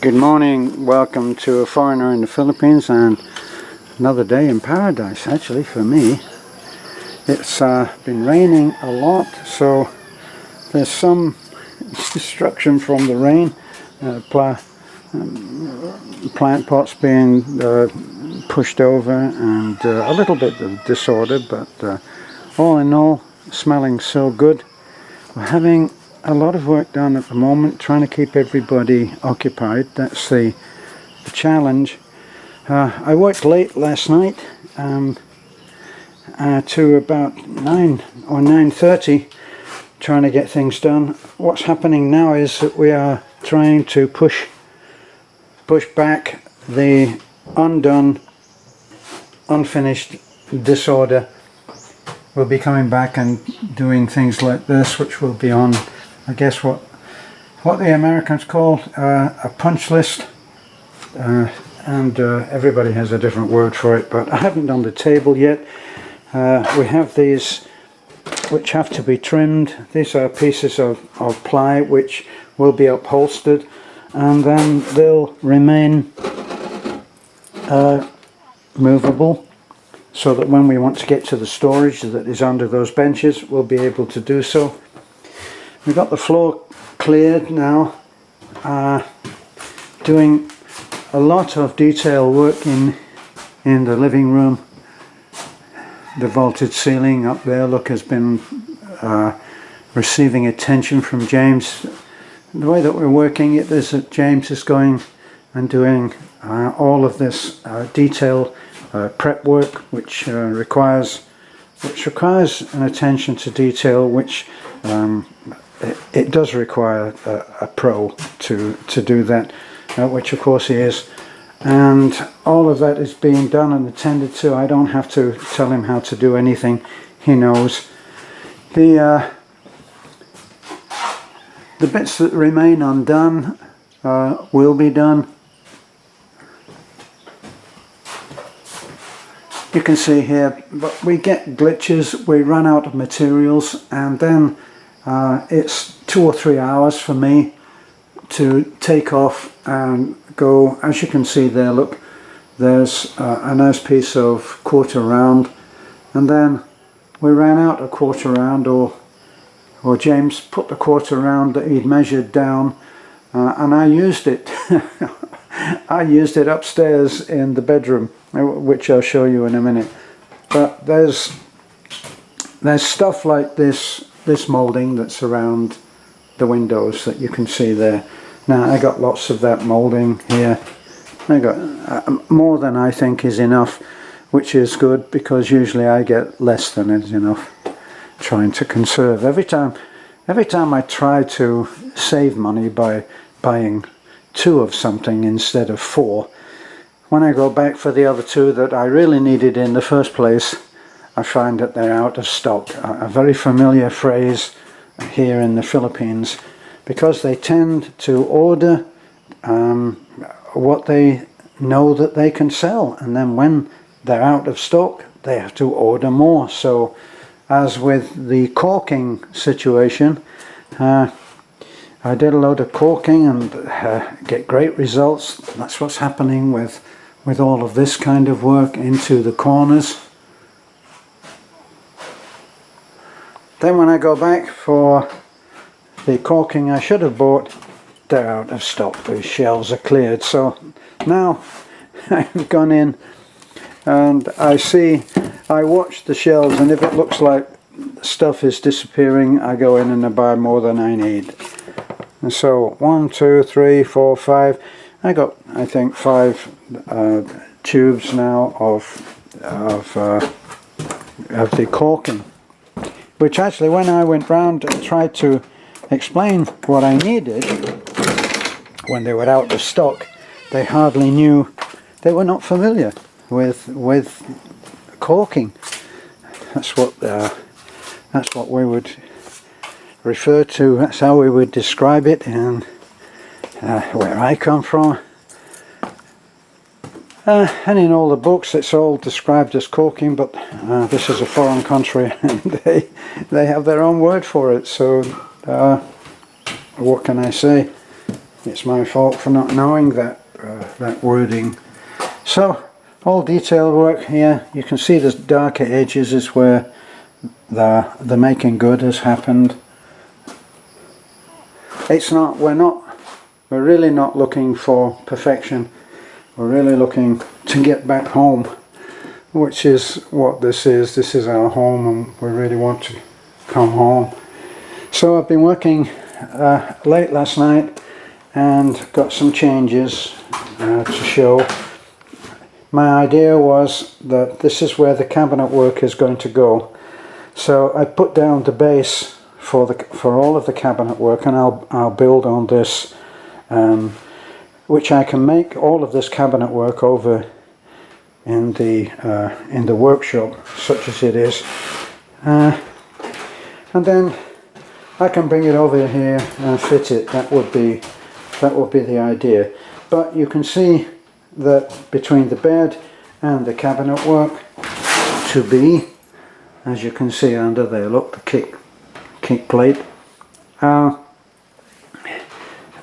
Good morning, welcome to A Foreigner in the Philippines, and another day in paradise actually for me. It's been raining a lot, so there's some destruction from the rain. Plant pots being pushed over, and a little bit of disorder, but all in all, smelling so good. We're having a lot of work done at the moment, trying to keep everybody occupied. That's the challenge. I worked late last night to about 9 or 9:30, trying to get things done. What's happening now is that we are trying to push back the unfinished disorder. We'll be coming back and doing things like this, which will be on, I guess, what the Americans call a punch list, and everybody has a different word for it, but I haven't done the table yet. We have these which have to be trimmed. These are pieces of ply which will be upholstered, and then they'll remain movable, so that when we want to get to the storage that is under those benches, we'll be able to do so. We've got the floor cleared now, doing a lot of detail work in the living room. The vaulted ceiling up there, look, has been receiving attention from James. The way that we're working it is that James is going and doing all of this detail prep work, which requires an attention to detail, which it does require a pro to do that, which of course he is, and all of that is being done and attended to. I don't have to tell him how to do anything; he knows. The bits that remain undone will be done. You can see here, but we get glitches, we run out of materials, and then it's 2 or 3 hours for me to take off and go. As you can see there, look, there's a nice piece of quarter round, and then we ran out a quarter round, or James put the quarter round that he'd measured down, and I used it. I used it upstairs in the bedroom, which I'll show you in a minute. But there's stuff like this moulding that's around the windows that you can see there. Now I got lots of that moulding here. I got more than I think is enough, which is good, because usually I get less than is enough. Trying to conserve. Every time I try to save money by buying 2 of something instead of 4, when I go back for the other 2 that I really needed in the first place, I find that they're out of stock. A very familiar phrase here in the Philippines, because they tend to order what they know that they can sell, and then when they're out of stock they have to order more. So as with the caulking situation, I did a load of caulking and get great results. That's what's happening with all of this kind of work into the corners. Then when I go back for the caulking I should have bought, they're out of stock. The shelves are cleared. So now I've gone in and I watch the shelves, and if it looks like stuff is disappearing, I go in and I buy more than I need. And so 1, 2, 3, 4, 5. I got, I think, 5 tubes now of the caulking, which actually, when I went round and tried to explain what I needed when they were out of stock, they hardly knew. They were not familiar with caulking. That's what we would refer to. That's how we would describe it, and where I come from. And in all the books it's all described as caulking, but this is a foreign country and they have their own word for it, so what can I say? It's my fault for not knowing that that wording. So all detail work here. You can see the darker edges is where the making good has happened. It's not. We're really not looking for perfection. We're really looking to get back home, which is what this is. This is our home, and we really want to come home. So I've been working late last night and got some changes to show. My idea was that this is where the cabinet work is going to go. So I put down the base for all of the cabinet work, and I'll build on this, which I can make all of this cabinet work over in the workshop, such as it is, and then I can bring it over here and fit it. That would be the idea. But you can see that between the bed and the cabinet work to be, as you can see under there, look, the kick plate,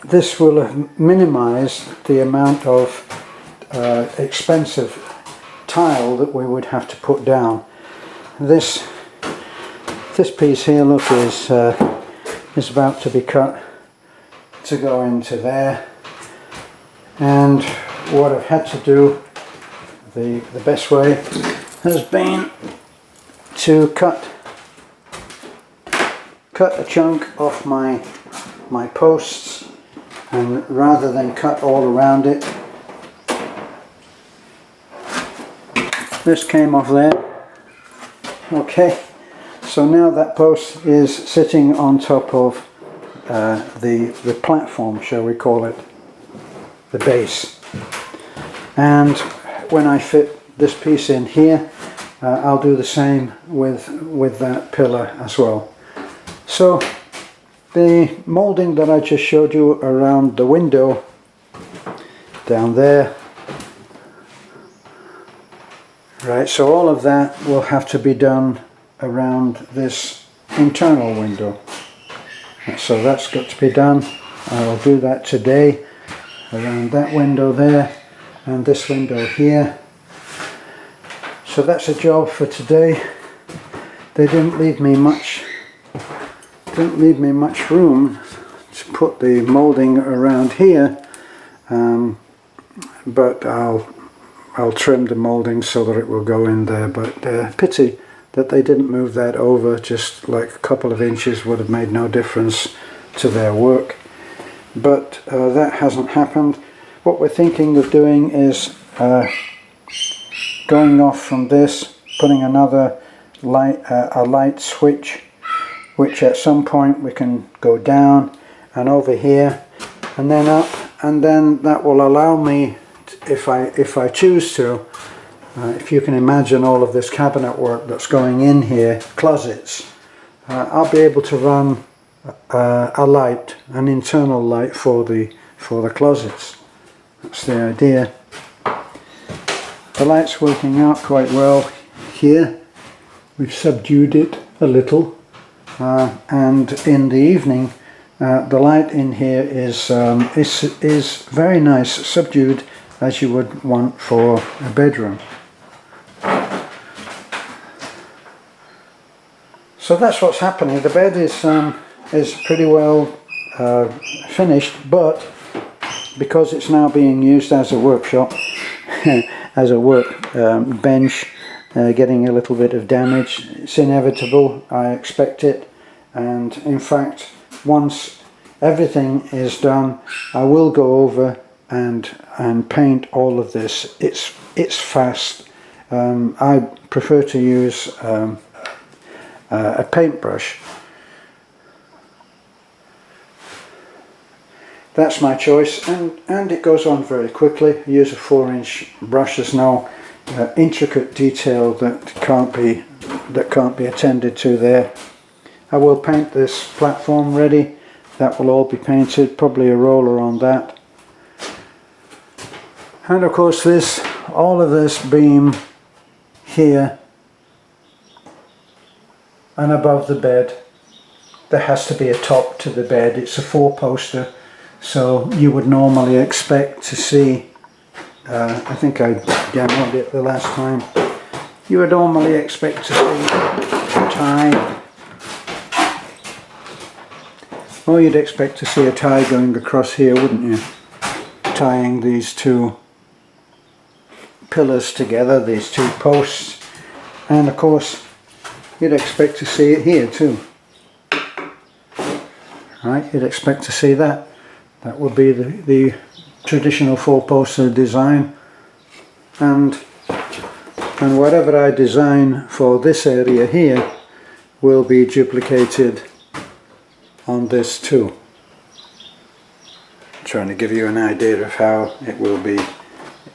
this will minimize the amount of expensive tile that we would have to put down. This piece here, look, is about to be cut to go into there, and what I've had to do, the best way has been to cut a chunk off my posts, and rather than cut all around it, this came off there. Okay, so now that post is sitting on top of the platform, shall we call it, the base. And when I fit this piece in here, I'll do the same with that pillar as well. So the moulding that I just showed you around the window down there, right, so all of that will have to be done around this internal window. So that's got to be done. I'll do that today around that window there and this window here. So that's a job for today. They didn't leave me much room to put the moulding around here, but I'll trim the moulding so that it will go in there. But pity that they didn't move that over. Just like a couple of inches would have made no difference to their work. But that hasn't happened. What we're thinking of doing is going off from this, putting another a light switch, which at some point we can go down and over here and then up, and then that will allow me, if I choose to, if you can imagine all of this cabinet work that's going in here, closets, I'll be able to run a light, an internal light for the closets. That's the idea. The light's working out quite well here. We've subdued it a little, and in the evening the light in here is very nice, subdued, as you would want for a bedroom. So that's what's happening. The bed is pretty well finished, but because it's now being used as a workshop, as a work bench, getting a little bit of damage. It's inevitable, I expect it, and in fact once everything is done I will go over and paint all of this. It's fast. I prefer to use a paintbrush. That's my choice, and it goes on very quickly. I use a 4-inch brush. There's no intricate detail that can't be attended to there. I will paint this platform ready. That will all be painted, probably a roller on that. And of course all of this beam here and above the bed, there has to be a top to the bed. It's a 4-poster, So you would normally expect to see, I think I demoed it the last time, you would normally expect to see a tie, or you'd expect to see a tie going across here, wouldn't you? Tying these two pillars together, these two posts, and of course you'd expect to see it here too. Right, you'd expect to see that. That would be the traditional four-poster design, and whatever I design for this area here will be duplicated on this too. I'm trying to give you an idea of how it will be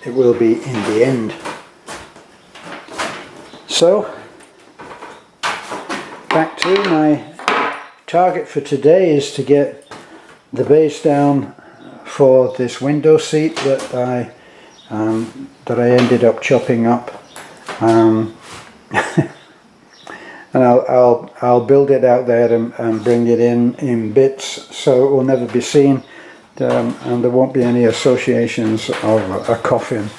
in the end. So back to my target for today is to get the base down for this window seat that I ended up chopping up, and I'll build it out there and bring it in bits so it will never be seen, and there won't be any associations of a coffin.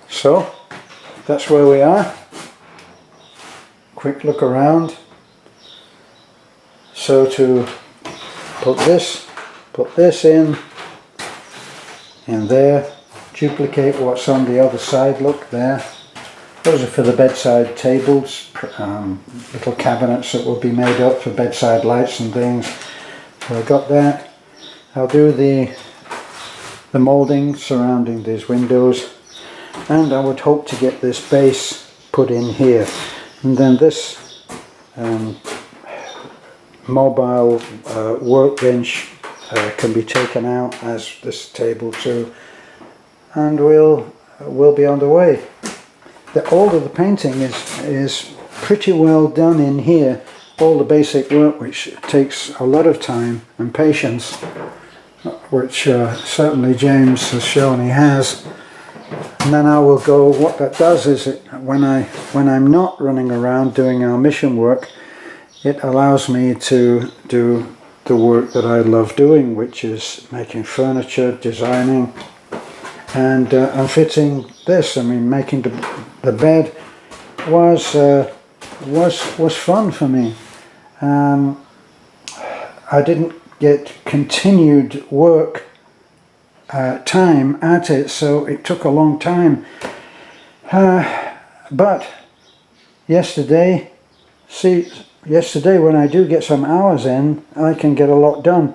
So that's where we are. Quick look around. So to put this in there, duplicate what's on the other side. Look there, those are for the bedside tables, little cabinets that will be made up for bedside lights and things. So I got that. I'll do the moulding surrounding these windows, and I would hope to get this base put in here, and then this mobile workbench can be taken out as this table too, and we'll be on the way. All of the painting is pretty well done in here, all the basic work, which takes a lot of time and patience, which certainly James has shown he has. And then I will go, what that does is when I'm not running around doing our mission work, it allows me to do the work that I love doing, which is making furniture, designing, and fitting this. I mean, making the bed was fun for me. I didn't get continued work time at it, so it took a long time. But yesterday when I do get some hours in, I can get a lot done.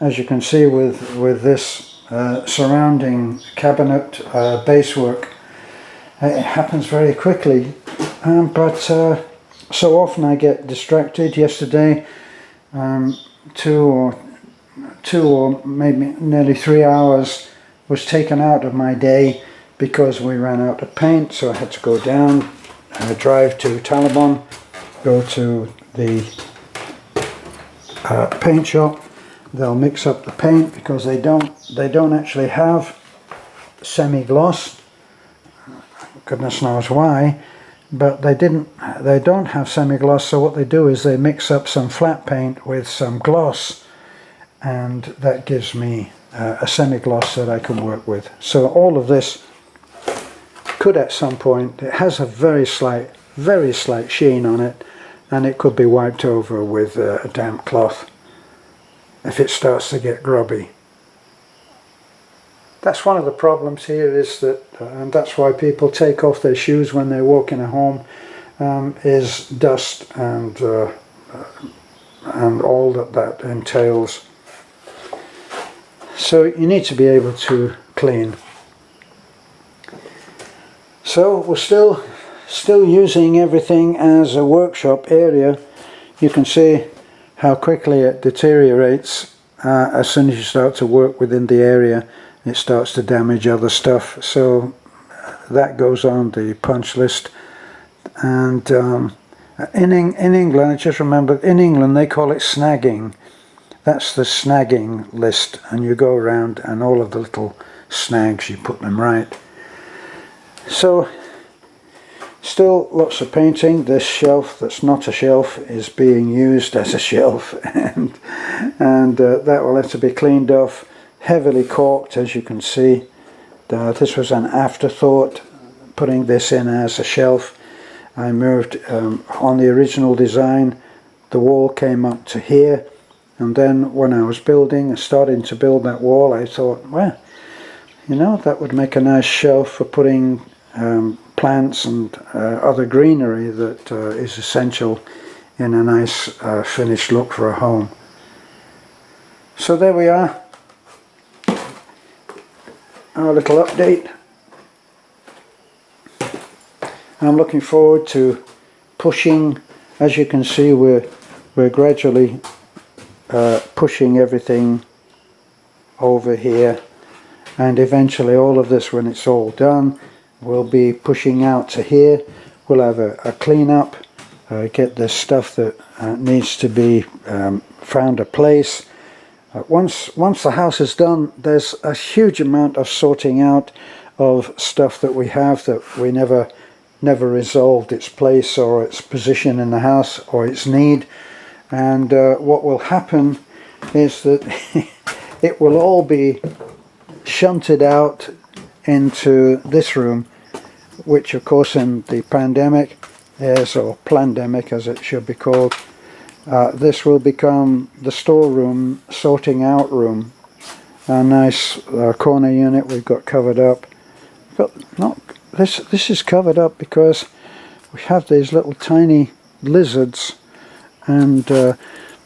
As you can see with this surrounding cabinet base work, it happens very quickly. But so often I get distracted. Yesterday, 2 or maybe nearly 3 hours was taken out of my day because we ran out of paint, so I had to go down, drive to Taliban, go to the paint shop. They'll mix up the paint because they don't actually have semi-gloss. Goodness knows why, but they don't have semi-gloss, so what they do is they mix up some flat paint with some gloss, and that gives me a semi-gloss that I can work with. So all of this could at some point, it has a very slight sheen on it, and it could be wiped over with a damp cloth if it starts to get grubby. That's one of the problems here, is that, and that's why people take off their shoes when they're walking at home, is dust and all that entails. So you need to be able to clean. So we're still using everything as a workshop area. You can see how quickly it deteriorates as soon as you start to work within the area. It starts to damage other stuff, so that goes on the punch list. And in England, I just remembered, in England they call it snagging. That's the snagging list, and you go around and all of the little snags, you put them right. So Still lots of painting. This shelf that's not a shelf is being used as a shelf, and that will have to be cleaned off. Heavily caulked, as you can see. This was an afterthought, putting this in as a shelf. I moved on the original design, the wall came up to here, and then when I was starting to build that wall, I thought, well, you know, that would make a nice shelf for putting plants and other greenery that is essential in a nice finished look for a home. So there we are, our little update. I'm looking forward to pushing. As you can see, we're gradually pushing everything over here, and eventually all of this, when it's all done, will be pushing out to here. We'll have a clean up, get this stuff that needs to be found a place. Once the house is done, there's a huge amount of sorting out of stuff that we have that we never resolved its place or its position in the house or its need. And what will happen is that it will all be shunted out into this room, which of course in the pandemic or plandemic as it should be called, this will become the storeroom, sorting out room. A nice corner unit we've got covered up. But not this is covered up because we have these little tiny lizards, and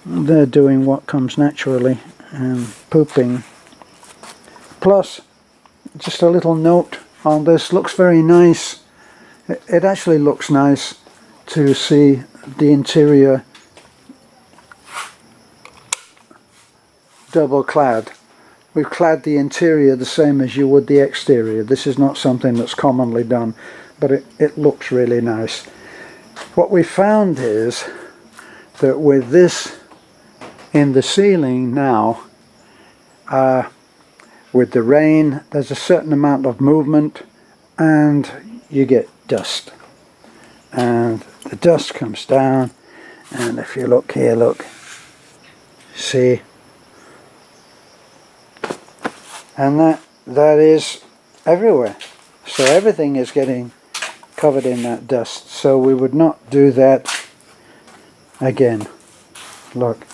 they're doing what comes naturally and pooping. Plus, just a little note on this, looks very nice. It actually looks nice to see the interior double clad. We've clad the interior the same as you would the exterior. This is not something that's commonly done, but it looks really nice. What we found is that with this in the ceiling now, with the rain, there's a certain amount of movement and you get dust. And the dust comes down, and if you look here, look, see, and that is everywhere. So everything is getting covered in that dust. So we would not do that again. Look.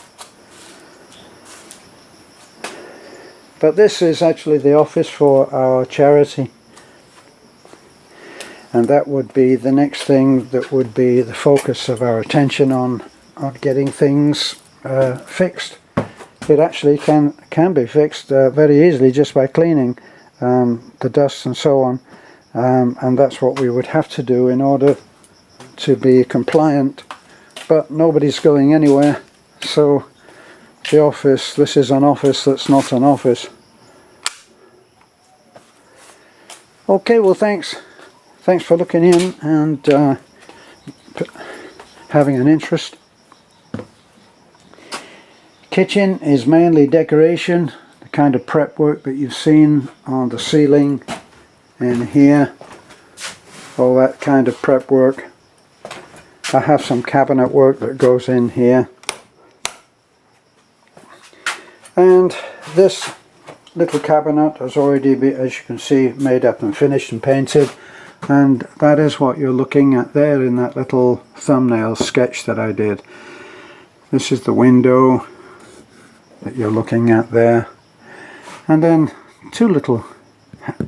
But this is actually the office for our charity, and that would be the next thing that would be the focus of our attention on getting things fixed. It actually can be fixed very easily just by cleaning the dust and so on, and that's what we would have to do in order to be compliant. But nobody's going anywhere, so the office, this is an office that's not an office. Okay, well thanks for looking in and having an interest. Kitchen is mainly decoration, the kind of prep work that you've seen on the ceiling in here, all that kind of prep work. I have some cabinet work that goes in here. And this little cabinet has already been, as you can see, made up and finished and painted. And that is what you're looking at there in that little thumbnail sketch that I did. This is the window that you're looking at there. And then two little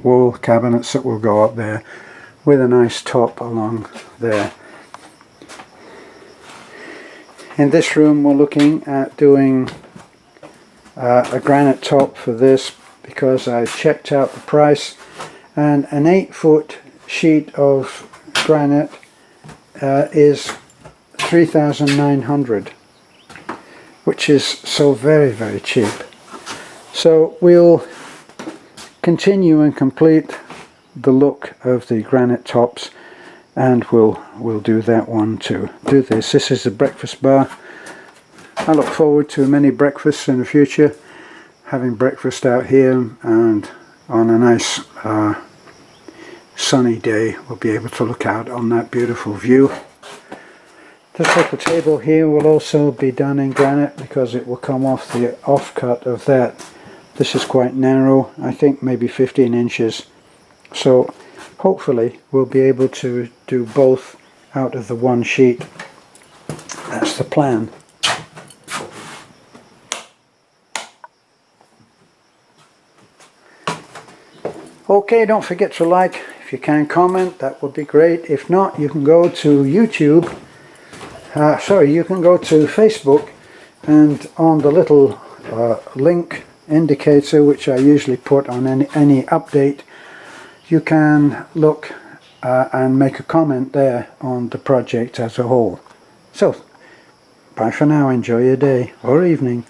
wall cabinets that will go up there with a nice top along there. In this room we're looking at doing a granite top for this, because I checked out the price, and an 8-foot sheet of granite is 3,900, which is so very, very cheap. So we'll continue and complete the look of the granite tops, and we'll do that one too. Do this. This is the breakfast bar. I look forward to many breakfasts in the future, having breakfast out here and on a nice sunny day we'll be able to look out on that beautiful view. This little table here will also be done in granite because it will come off the offcut of that. This is quite narrow, I think maybe 15 inches. So hopefully we'll be able to do both out of the one sheet. That's the plan. Okay, don't forget to like. If you can comment, that would be great. If not, you can go to YouTube. You can go to Facebook, and on the little link indicator which I usually put on any update, you can look and make a comment there on the project as a whole. So, bye for now, enjoy your day or evening.